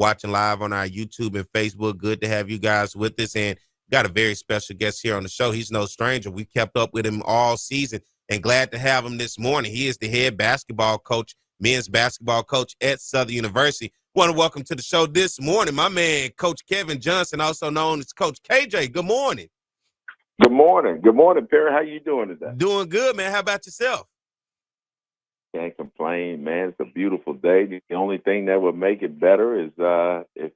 watching live on our YouTube and Facebook. Good to have you guys with us. And got a very special guest here on the show. He's no stranger. We kept up with him all season and glad to have him this morning. He is the head basketball coach, men's basketball coach at Southern University. Want to welcome to the show this morning my man, Coach Kevin Johnson, also known as Coach KJ. Good morning. Good morning. Good morning, Perry. How you doing today? Doing good, man. How about yourself? Can't complain, man. It's a beautiful day. The only thing that would make it better is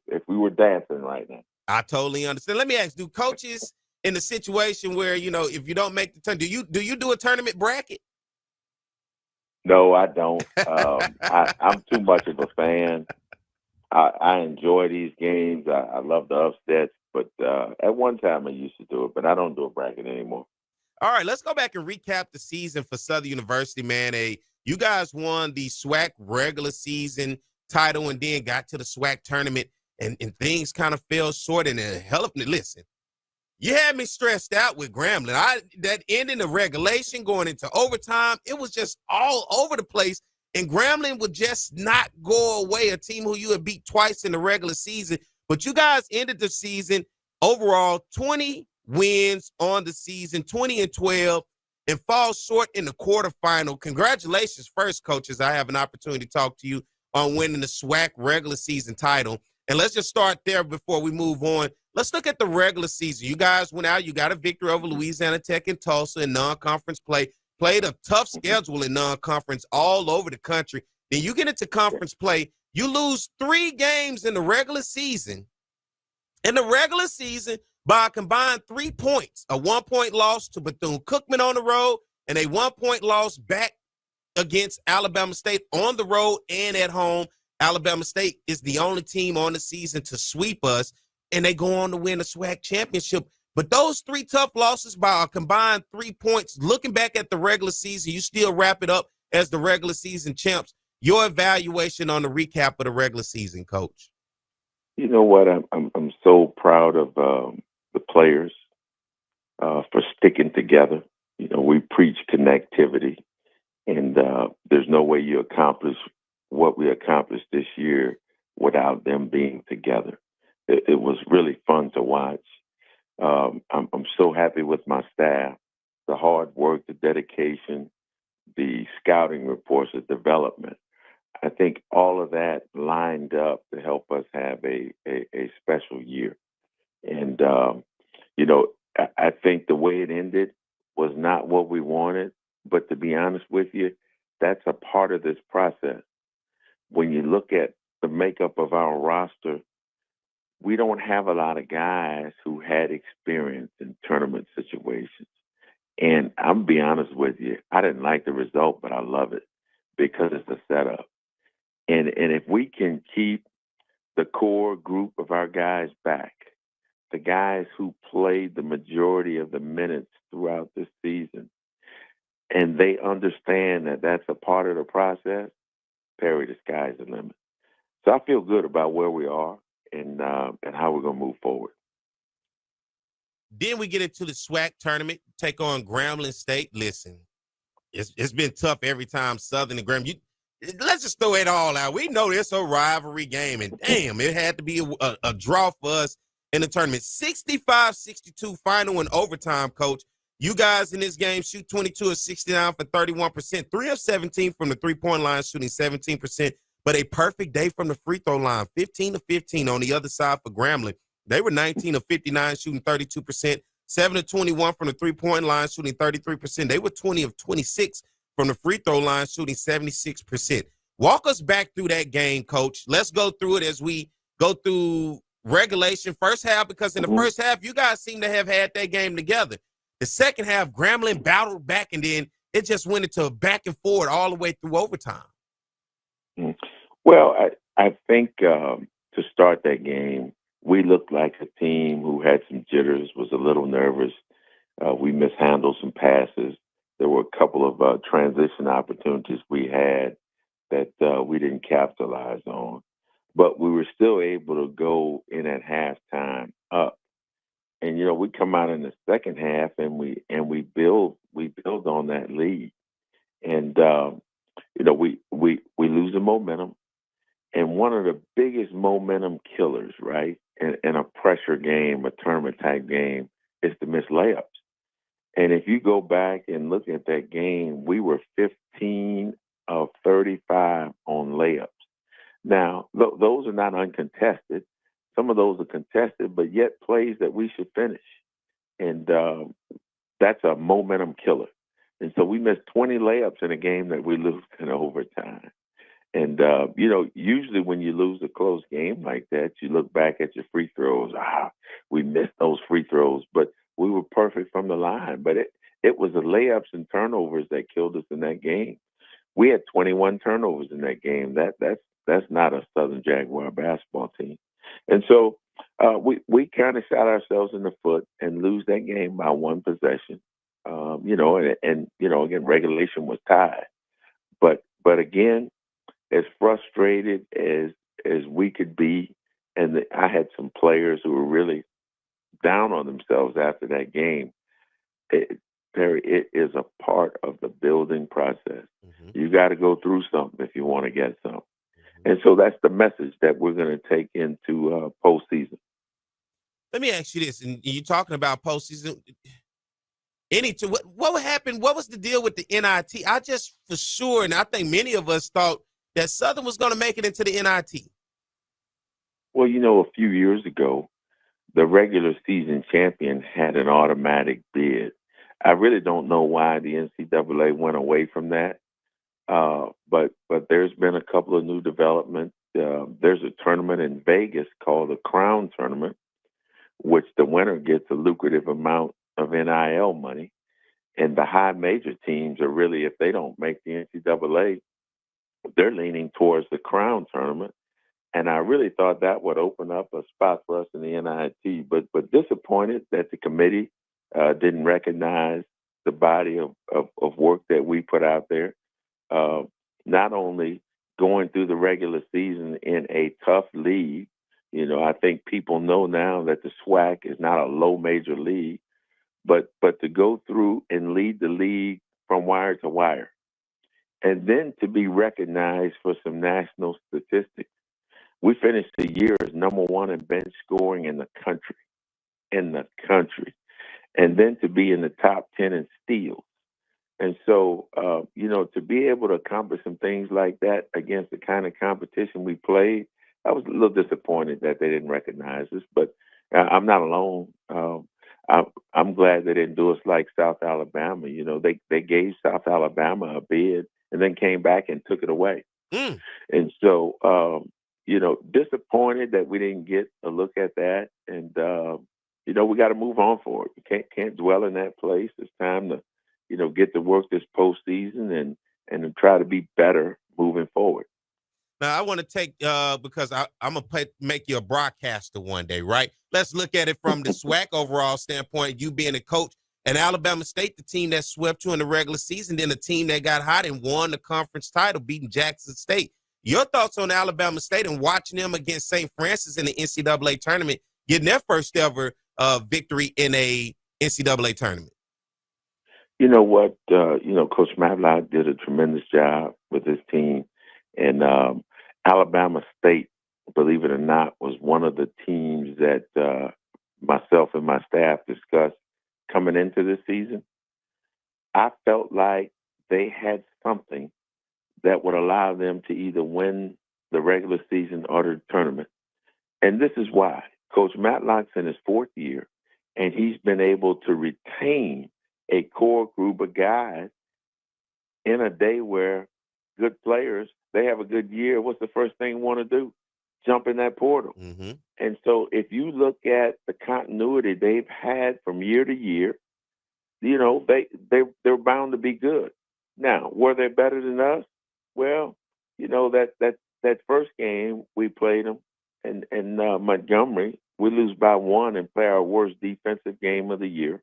if we were dancing right now. I totally understand. Let me ask, do coaches in a situation where, if you don't make the turn, do you do a tournament bracket? No, I don't. I'm too much of a fan. I enjoy these games. I love the upsets, but at one time I used to do it, but I don't do a bracket anymore. All right, let's go back and recap the season for Southern University, man. You guys won the SWAC regular season title and then got to the SWAC tournament, and things kind of fell short. And hell of listen, you had me stressed out with Grambling. That ending the regulation, going into overtime, it was just all over the place. And Grambling would just not go away, a team who you had beat twice in the regular season. But you guys ended the season overall 20 wins on the season, 20-12, and fall short in the quarterfinal. Congratulations first, coaches. I have an opportunity to talk to you on winning the SWAC regular season title. And let's just start there before we move on. Let's look at the regular season. You guys went out. You got a victory over Louisiana Tech and Tulsa in non-conference play. Played a tough schedule in non-conference all over the country. Then you get into conference play. You lose 3 games in the regular season. In the regular season, by a combined 3 points, a 1-point loss to Bethune-Cookman on the road and a 1-point loss back against Alabama State on the road and at home. Alabama State is the only team on the season to sweep us, and they go on to win the SWAC championship. But those 3 tough losses by a combined 3 points, looking back at the regular season, you still wrap it up as the regular season champs. Your evaluation on the recap of the regular season, Coach. You know what? I'm so proud of the players for sticking together. We preach connectivity, and there's no way you accomplish what we accomplished this year without them being together. It was really fun to watch. I'm so happy with my staff, the hard work, the dedication, the scouting reports, the development. I think all of that lined up to help us have a special year. And, I think the way it ended was not what we wanted. But to be honest with you, that's a part of this process. When you look at the makeup of our roster, we don't have a lot of guys who had experience in tournament situations. And I'm be honest with you, I didn't like the result, but I love it because it's a setup. And if we can keep the core group of our guys back, the guys who played the majority of the minutes throughout this season, and they understand that that's a part of the process, Perry, the sky's the limit. So I feel good about where we are and how we're going to move forward. Then we get into the SWAC tournament, take on Grambling State. Listen, it's been tough every time Southern and Grambling. Let's just throw it all out. We know it's a rivalry game, and damn, it had to be a draw for us in the tournament. 65-62 final in overtime, Coach. You guys in this game shoot 22 of 69 for 31%, 3 of 17 from the three-point line, shooting 17%, but a perfect day from the free throw line, 15 of 15 on the other side for Grambling. They were 19 of 59, shooting 32%, 7 of 21 from the three-point line, shooting 33%. They were 20 of 26 from the free throw line, shooting 76%. Walk us back through that game, Coach. Let's go through it as we go through regulation first half, because in the first half, you guys seem to have had that game together. The second half, Grambling battled back, and then it just went into a back and forward all the way through overtime. Well, I think to start that game, we looked like a team who had some jitters, was a little nervous. We mishandled some passes. There were a couple of transition opportunities we had that we didn't capitalize on. But we were still able to go in at halftime up. And, we come out in the second half and we build on that lead. And, we lose the momentum. And one of the biggest momentum killers, right, in a pressure game, a tournament type game, is to miss layups. And if you go back and look at that game, we were 15 of 35 on layups. Now, those are not uncontested. Some of those are contested, but yet plays that we should finish. And that's a momentum killer. And so we missed 20 layups in a game that we lose in overtime. And, usually when you lose a close game like that, you look back at your free throws. We missed those free throws, but we were perfect from the line. But it was the layups and turnovers that killed us in that game. We had 21 turnovers in that game. That's not a Southern Jaguar basketball team. And so we kind of shot ourselves in the foot and lose that game by one possession. Again, regulation was tied. But again, as frustrated as we could be, and I had some players who were really down on themselves after that game. Perry, it is a part of the building process. Mm-hmm. You got to go through something if you want to get something. Mm-hmm. And so that's the message that we're going to take into postseason. Let me ask you this, and you're talking about postseason. What happened? What was the deal with the NIT? I just, for sure, and I think many of us thought that Southern was going to make it into the NIT. Well, a few years ago, the regular season champion had an automatic bid. I really don't know why the NCAA went away from that. But there's been a couple of new developments. There's a tournament in Vegas called the Crown Tournament, which the winner gets a lucrative amount of NIL money. And the high major teams are really, if they don't make the NCAA, they're leaning towards the Crown Tournament. And I really thought that would open up a spot for us in the NIT, but disappointed that the committee didn't recognize the body of work that we put out there. Not only going through the regular season in a tough league, I think people know now that the SWAC is not a low major league, but to go through and lead the league from wire to wire, and then to be recognized for some national statistics. We finished the year as number one in bench scoring in the country, and then to be in the top 10 in steals. And so, to be able to accomplish some things like that against the kind of competition we played, I was a little disappointed that they didn't recognize us, but I'm not alone. I'm glad they didn't do us like South Alabama. They gave South Alabama a bid and then came back and took it away. Mm. And so, disappointed that we didn't get a look at that. And, we got to move on forward. We can't dwell in that place. It's time to, get to work this postseason and try to be better moving forward. Now, I want to take, because I'm going to make you a broadcaster one day, right? Let's look at it from the SWAC overall standpoint, you being a coach. And Alabama State, the team that swept you in the regular season, then the team that got hot and won the conference title, beating Jackson State. Your thoughts on Alabama State and watching them against St. Francis in the NCAA tournament, getting their first ever victory in a NCAA tournament? You know what? Coach Matlock did a tremendous job with his team. And Alabama State, believe it or not, was one of the teams that myself and my staff discussed coming into this season. I felt like they had something that would allow them to either win the regular season or the tournament. And this is why. Coach Matlock's in his fourth year, and he's been able to retain a core group of guys in a day where good players, they have a good year. What's the first thing you want to do? Jump in that portal. Mm-hmm. And so if you look at the continuity they've had from year to year, they're bound to be good. Now, were they better than us? Well, that first game we played them in Montgomery, we lose by one and play our worst defensive game of the year.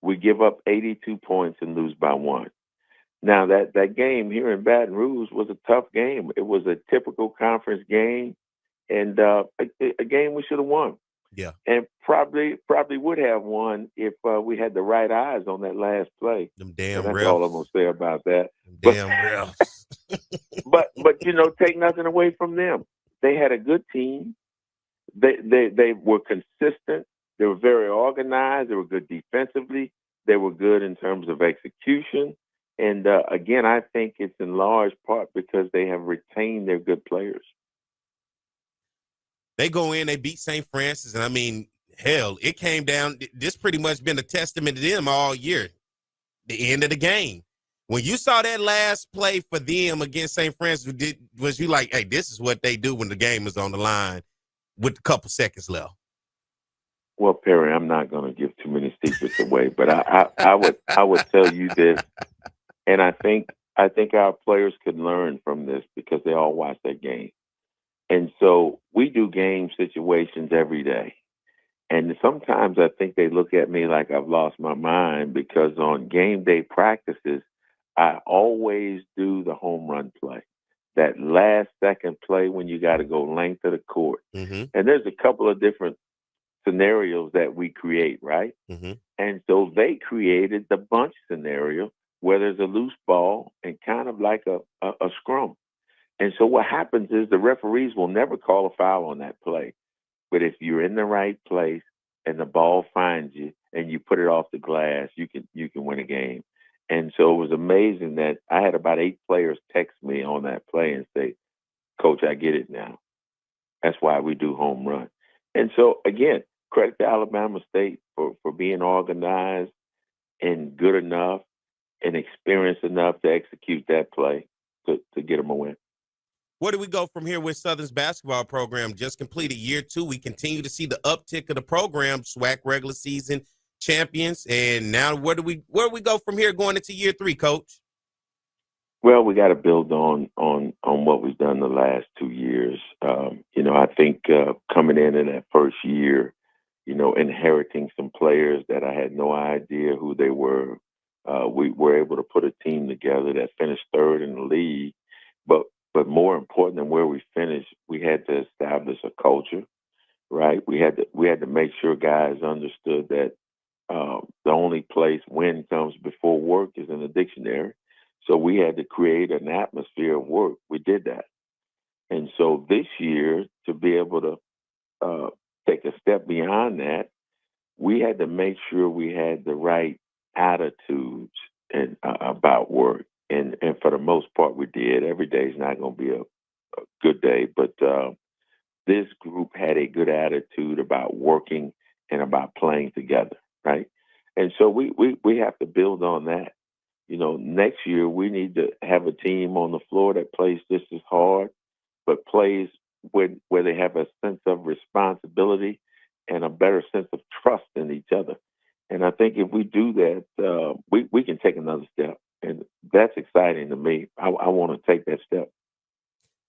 We give up 82 points and lose by one. Now, that game here in Baton Rouge was a tough game. It was a typical conference game and a game we should have won. Yeah. And probably would have won if we had the right eyes on that last play. Them damn That's refs. all I'm going to say about that. Them damn refs. but take nothing away from them. they had a good team. They were consistent. They were very organized. They were good defensively. They were good in terms of execution. And again, I think it's in large part because they have retained their good players. They go in, they beat St. Francis, and I mean, hell, it came down. This pretty much been a testament to them all year. The end of the game. When you saw that last play for them against St. Francis, was you like, hey, this is what they do when the game is on the line with a couple seconds left? Well, Perry, I'm not going to give too many secrets away, but I would tell you this, and I think our players could learn from this because they all watch that game, and so we do game situations every day. And sometimes I think they look at me like I've lost my mind because on game day practices, I always do the home run play, that last second play when you got to go length of the court. Mm-hmm. And there's a couple of different scenarios that we create, right? Mm-hmm. And so they created the bunch scenario where there's a loose ball and kind of like a scrum. And so what happens is the referees will never call a foul on that play. But if you're in the right place and the ball finds you and you put it off the glass, you can win a game. And so it was amazing that I had about 8 players text me on that play and say, Coach, I get it now. That's why we do home run. And so, again, credit to Alabama State for being organized and good enough and experienced enough to execute that play to get them a win. Where do we go from here with Southern's basketball program? Just completed year 2. We continue to see the uptick of the program, SWAC regular season champions. And now where do we go from here going into year 3, Coach? Well, we got to build on what we've done the last 2 years. I think coming in that first year, inheriting some players that I had no idea who they were, we were able to put a team together that finished 3rd in the league. But more important than where we finished, we had to establish a culture, right? We had to make sure guys understood that the only place win comes before work is in the dictionary. So we had to create an atmosphere of work. We did that. And so this year, to be able to take a step beyond that, we had to make sure we had the right attitudes about work. And for the most part, we did. Every day is not going to be a good day, but this group had a good attitude about working and about playing together, right? And so we have to build on that. Next year we need to have a team on the floor that plays just as hard, but plays where they have a sense of responsibility and a better sense of trust in each other. And I think if we do that, we can take another step. And that's exciting to me. I want to take that step.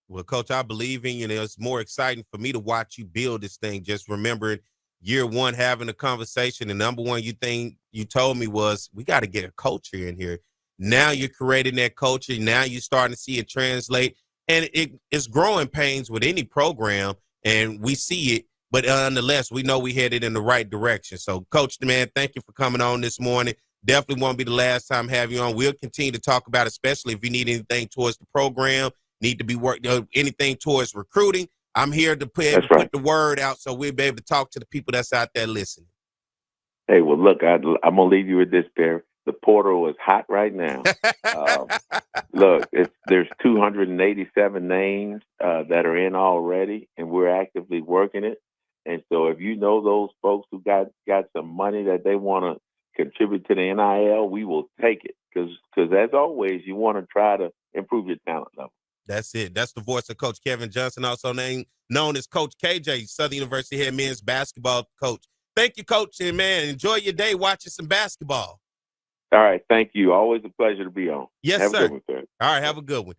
Well, Coach, I believe in you. It's more exciting for me to watch you build this thing. Just remembering year 1 having a conversation. The number one thing you told me was we got to get a culture in here. Now you're creating that culture. Now you're starting to see it translate. And it's growing pains with any program, and we see it. But nonetheless, we know we headed in the right direction. So, Coach, man, thank you for coming on this morning. Definitely won't be the last time I have you on. We'll continue to talk about it, especially if you need anything towards the program, need to be anything towards recruiting. I'm here to put the word out so we'll be able to talk to the people that's out there listening. Hey, well, look, I'm going to leave you with this, Perry. The portal is hot right now. Look, there's 287 names that are in already, and we're actively working it. And so if you know those folks who got some money that they want to contribute to the NIL, we will take it. Because as always, you want to try to improve your talent level. That's it. That's the voice of Coach Kevin Johnson, also known as Coach KJ, Southern University head men's basketball coach. Thank you, Coach, and man, enjoy your day watching some basketball. All right, thank you. Always a pleasure to be on. Yes, have sir. A good one, sir. All right, have a good one.